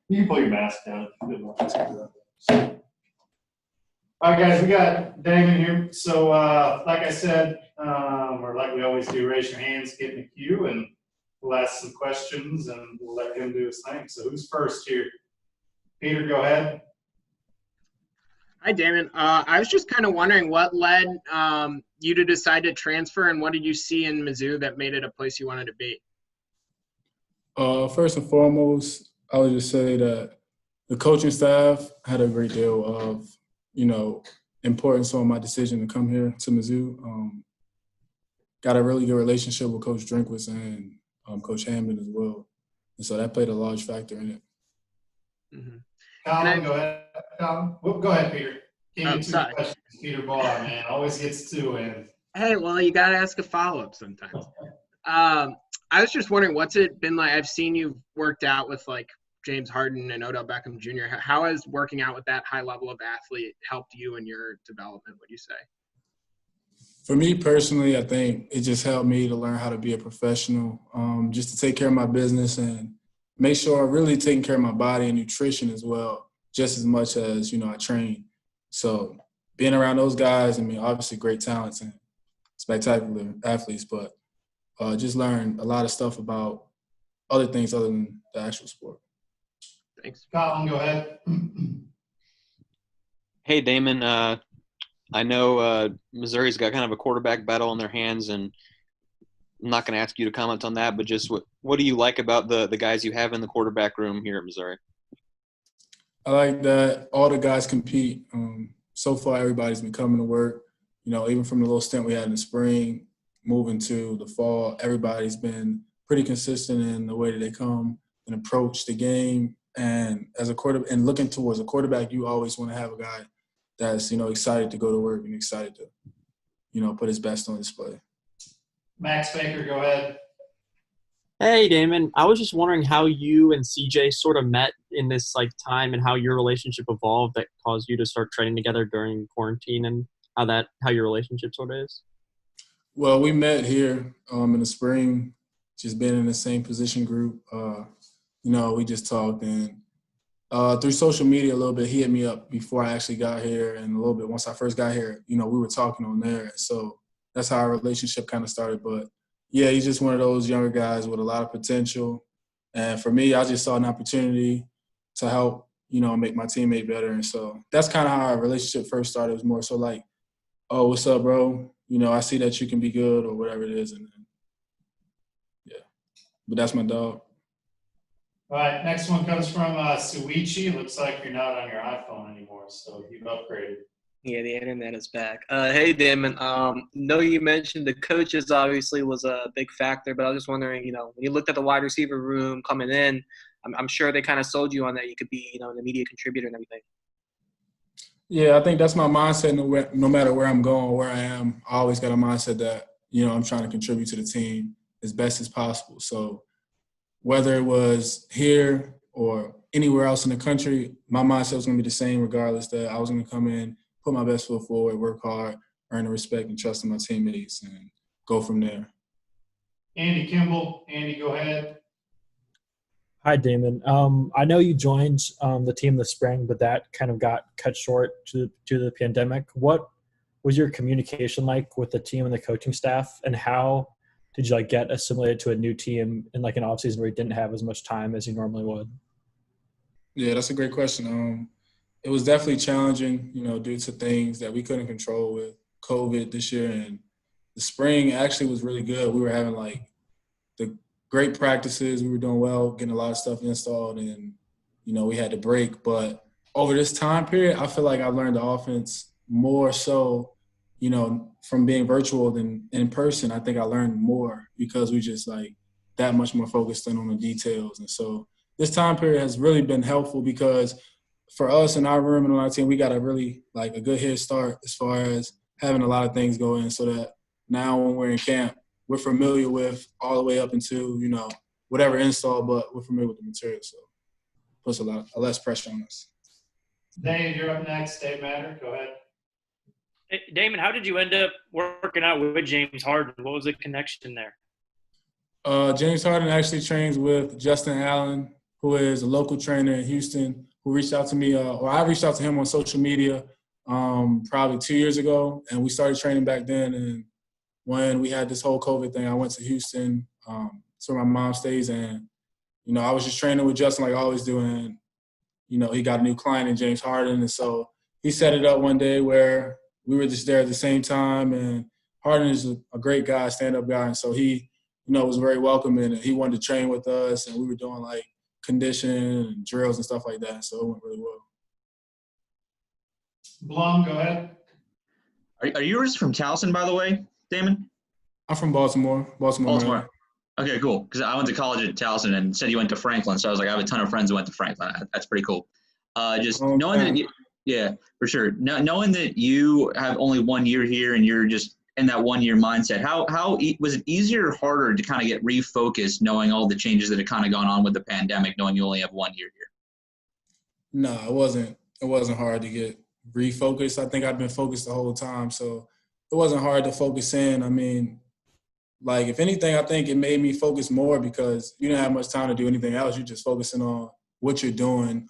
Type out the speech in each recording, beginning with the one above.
You can pull your mask down. All right, guys, we got Damon here. So, like I said, or like we always do, raise your hands, get in the queue, and we'll ask some questions, and we'll let him do his thing. So, who's first here? Peter, go ahead. Hi, Damon. I was just kind of wondering what led you to decide to transfer, and what did you see in Mizzou that made it a place you wanted to be? First and foremost, I would just say that the coaching staff had a great deal of, importance on my decision to come here to Mizzou. Got a really good relationship with Coach Drinkwitz and Coach Hammond as well. And so that played a large factor in it. Mm-hmm. Colin, go ahead. Colin, go ahead, Peter. Can't get sorry. Questions. Peter Ball, man, always gets two in. Hey, well, you got to ask a follow-up sometimes. I was just wondering, what's it been like? I've seen you've worked out with like James Harden and Odell Beckham Jr. How has working out with that high level of athlete helped you in your development, would you say? For me personally, I think it just helped me to learn how to be a professional, just to take care of my business and make sure I'm really taking care of my body and nutrition as well, just as much as, I train. So being around those guys, obviously great talents and spectacular athletes, but just learned a lot of stuff about other things other than the actual sport. Thanks. Colin, go ahead. Hey, Damon. I know Missouri's got kind of a quarterback battle in their hands, and I'm not going to ask you to comment on that, but just what do you like about the guys you have in the quarterback room here at Missouri? I like that all the guys compete. So far, everybody's been coming to work. Even from the little stint we had in the spring, moving to the fall, everybody's been pretty consistent in the way that they come and approach the game. And as a quarterback, and looking towards a quarterback, you always want to have a guy that's, excited to go to work and excited to, put his best on display. Max Baker, go ahead. Hey, Damon. I was just wondering how you and CJ sort of met in this time and how your relationship evolved that caused you to start training together during quarantine, and how your relationship sort of is. Well, we met here in the spring, just being in the same position group. We just talked, and through social media a little bit, he hit me up before I actually got here, and a little bit once I first got here, we were talking on there. So that's how our relationship kind of started. But yeah, he's just one of those younger guys with a lot of potential. And for me, I just saw an opportunity to help, make my teammate better. And so that's kind of how our relationship first started. It was more so like, oh, what's up, bro? I see that you can be good or whatever it is. And yeah, but that's my dog. All right, next one comes from Suichi. Looks like you're not on your iPhone anymore, so you've upgraded. Yeah, the internet is back. Hey, Damon. Know you mentioned the coaches obviously was a big factor, but I was just wondering, when you looked at the wide receiver room coming in, I'm sure they kind of sold you on that you could be, an immediate contributor and everything. Yeah, I think that's my mindset. No matter where I'm going, where I am, I always got a mindset that, I'm trying to contribute to the team as best as possible. So whether it was here or anywhere else in the country, my mindset was going to be the same regardless, that I was going to come in, put my best foot forward, work hard, earn the respect and trust of my teammates, and go from there. Andy Kimball. Andy, go ahead. Hi, Damon. I know you joined the team this spring, but that kind of got cut short due to the pandemic. What was your communication like with the team and the coaching staff, and how did you get assimilated to a new team in an offseason where you didn't have as much time as you normally would? Yeah, that's a great question. It was definitely challenging, due to things that we couldn't control with COVID this year. And the spring actually was really good. We were having the great practices. We were doing well, getting a lot of stuff installed, and, we had to break. But over this time period, I feel like I learned the offense more so, from being virtual than in person. I think I learned more because we just that much more focused in on the details. And so this time period has really been helpful because for us in our room and on our team, we got a really a good head start as far as having a lot of things go in, so that now when we're in camp, we're familiar with all the way up into, whatever install, but we're familiar with the material. So it puts a lot less pressure on us. Dave, you're up next. Dave Matter, go ahead. Hey, Damon, how did you end up working out with James Harden? What was the connection there? James Harden actually trains with Justin Allen, who is a local trainer in Houston, who reached out to me, or I reached out to him on social media probably 2 years ago, and we started training back then. And when we had this whole COVID thing, I went to Houston, to where my mom stays, and I was just training with Justin like I always do, and he got a new client in James Harden, and so he set it up one day where we were just there at the same time, and Harden is a great guy, stand-up guy, and so he, was very welcoming, and he wanted to train with us, and we were doing like conditioning and drills and stuff like that, so it went really well. Blum, go ahead. Are yours from Towson, by the way, Damon? I'm from Baltimore, Maryland. Baltimore. Okay, cool. Because I went to college at Towson and said you went to Franklin, so I was like, I have a ton of friends who went to Franklin. That's pretty cool. Just knowing that, yeah, for sure. Knowing that you have only 1 year here and you're just in that 1 year mindset, how was it easier or harder to kind of get refocused, knowing all the changes that have kind of gone on with the pandemic, knowing you only have 1 year here? No, it wasn't. It wasn't hard to get refocused. I think I've been focused the whole time, so it wasn't hard to focus in. I mean, like, if anything, I think it made me focus more because you didn't have much time to do anything else. You're just focusing on what you're doing.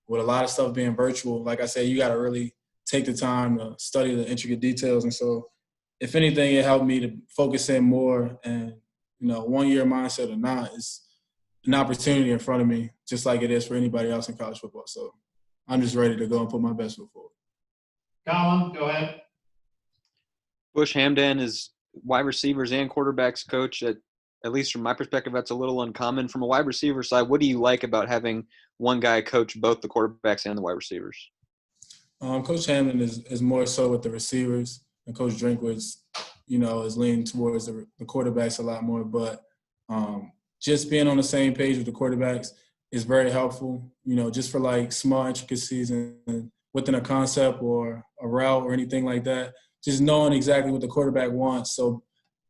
With a lot of stuff being virtual, like I said, you got to really take the time to study the intricate details. And so, if anything, it helped me to focus in more. And, 1 year mindset or not, is an opportunity in front of me, just like it is for anybody else in college football. So I'm just ready to go and put my best foot forward. Colin, go ahead. Bush Hamdan is wide receivers and quarterbacks coach. At least from my perspective, that's a little uncommon. From a wide receiver side, what do you like about having one guy coach both the quarterbacks and the wide receivers? Coach Hamdan is more so with the receivers, and Coach Drinkwitz, is leaning towards the quarterbacks a lot more. But just being on the same page with the quarterbacks is very helpful, just for like small intricacies and within a concept or a route or anything like that, just knowing exactly what the quarterback wants. So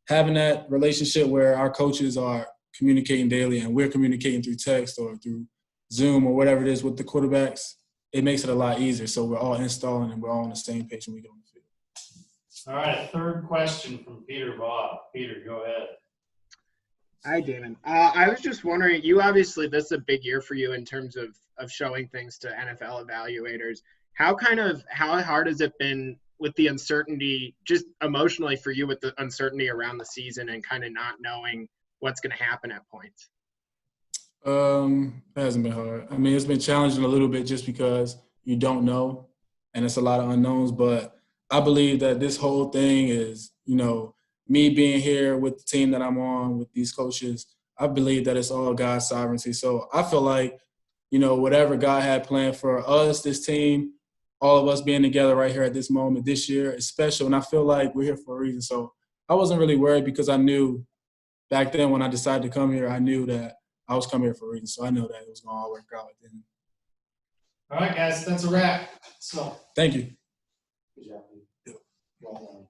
having that relationship where our coaches are communicating daily and we're communicating through text or through Zoom or whatever it is with the quarterbacks, it makes it a lot easier. So we're all installing and we're all on the same page when we get on the field. All right, third question from Peter Bob. Peter, go ahead. Hi, Damon. I was just wondering, you obviously, this is a big year for you in terms of showing things to NFL evaluators. How hard has it been with the uncertainty, just emotionally for you, with the uncertainty around the season and kind of not knowing what's going to happen at points? It hasn't been hard. I mean, it's been challenging a little bit just because you don't know and it's a lot of unknowns, but I believe that this whole thing is, me being here with the team that I'm on, with these coaches, I believe that it's all God's sovereignty. So I feel like, whatever God had planned for us, this team, all of us being together right here at this moment this year is special. And I feel like we're here for a reason. So I wasn't really worried because I knew back then when I decided to come here, I knew that I was coming here for a reason. So I knew that it was going to all work out. All right, guys, that's a wrap. So thank you. good job. Well done.